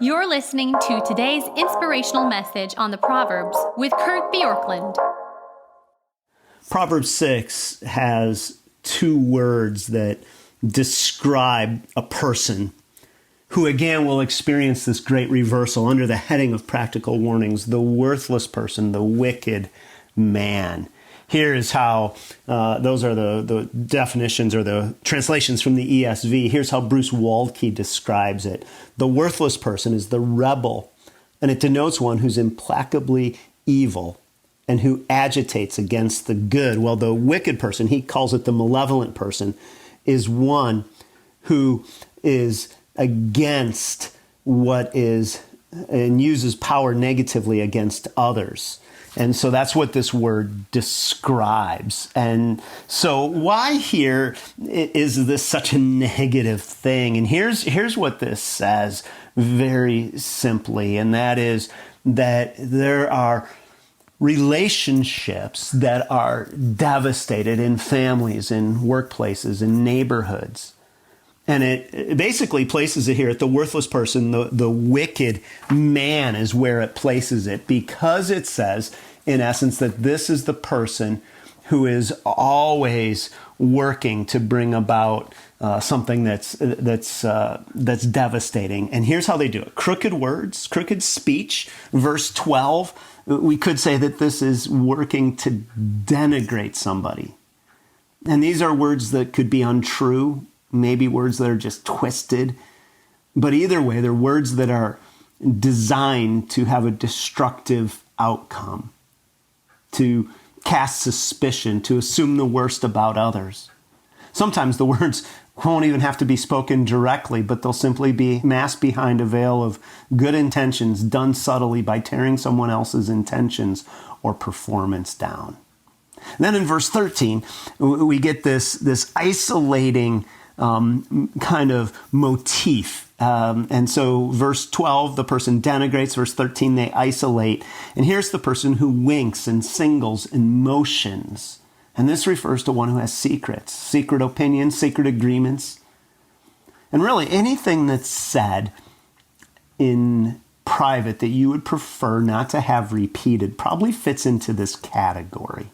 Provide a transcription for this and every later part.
You're listening to today's inspirational message on the Proverbs with Kurt Bjorklund. Proverbs 6 has two words that describe a person who again will experience this great reversal under the heading of practical warnings: the worthless person, the wicked man. Here is how, those are the definitions or the translations from the ESV. Here's how Bruce Waltke describes it. The worthless person is the rebel, and it denotes one who's implacably evil and who agitates against the good. Well, the wicked person, he calls it the malevolent person, is one who is against what is and uses power negatively against others. And so that's what this word describes. And so why here is this such a negative thing? And here's what this says very simply, and that is that there are relationships that are devastated in families, in workplaces, in neighborhoods. And it basically places it here at the worthless person. The wicked man is where it places it, because it says, in essence, that this is the person who is always working to bring about something that's devastating. And here's how they do it: crooked words, crooked speech. Verse 12, we could say that this is working to denigrate somebody. And these are words that could be untrue, maybe words that are just twisted. But either way, they're words that are designed to have a destructive outcome, to cast suspicion, to assume the worst about others. Sometimes the words won't even have to be spoken directly, but they'll simply be masked behind a veil of good intentions done subtly by tearing someone else's intentions or performance down. And then in verse 13, we get this isolating kind of motif. And so verse 12, the person denigrates. Verse 13, they isolate. And here's the person who winks and singles and motions. And this refers to one who has secrets, secret opinions, secret agreements. And really anything that's said in private that you would prefer not to have repeated probably fits into this category,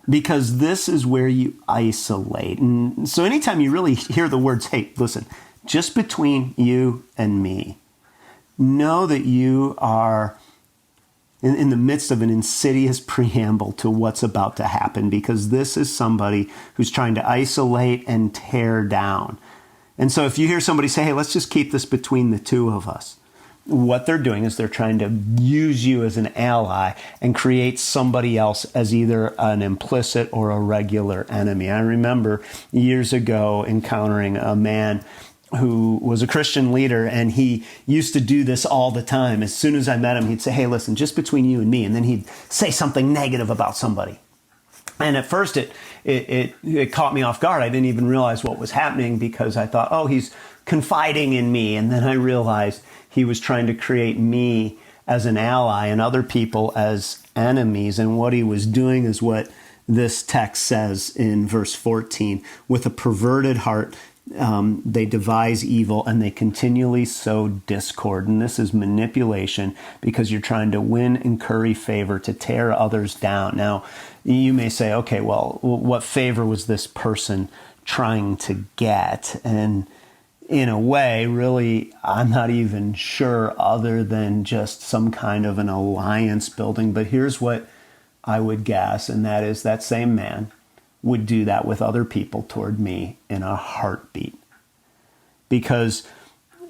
because this is where you isolate. And so anytime you really hear the words, hey, listen, just between you and me, know that you are in the midst of an insidious preamble to what's about to happen, because this is somebody who's trying to isolate and tear down. And so if you hear somebody say, hey, let's just keep this between the two of us, what they're doing is they're trying to use you as an ally and create somebody else as either an implicit or a regular enemy. I remember years ago encountering a man who was a Christian leader, and he used to do this all the time. As soon as I met him, he'd say, hey, listen, just between you and me. And then he'd say something negative about somebody. And at first it caught me off guard. I didn't even realize what was happening, because I thought, oh, he's confiding in me. And then I realized he was trying to create me as an ally and other people as enemies. And what he was doing is what this text says in verse 14. With a perverted heart, they devise evil, and they continually sow discord. And this is manipulation, because you're trying to win and curry favor to tear others down. Now, you may say, okay, well, what favor was this person trying to get? And in a way, really, I'm not even sure, other than just some kind of an alliance building. But here's what I would guess, and that is that same man would do that with other people toward me in a heartbeat. Because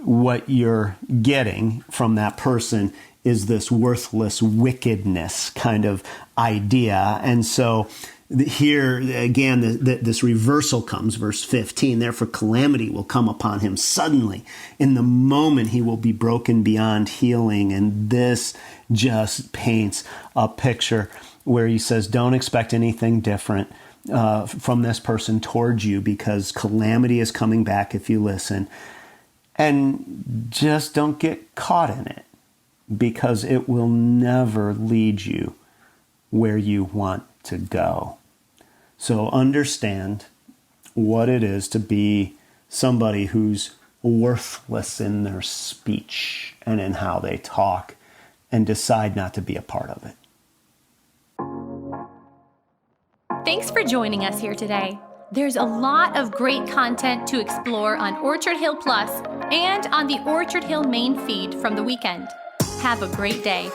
what you're getting from that person is this worthless wickedness kind of idea. And so here, again, this reversal comes, verse 15. Therefore, calamity will come upon him suddenly. In the moment, he will be broken beyond healing. And this just paints a picture where he says, don't expect anything different from this person towards you, because calamity is coming back if you listen. And just don't get caught in it, because it will never lead you where you want to go. So understand what it is to be somebody who's worthless in their speech and in how they talk and decide not to be a part of it. Thanks for joining us here today. There's a lot of great content to explore on Orchard Hill Plus and on the Orchard Hill main feed from the weekend. Have a great day.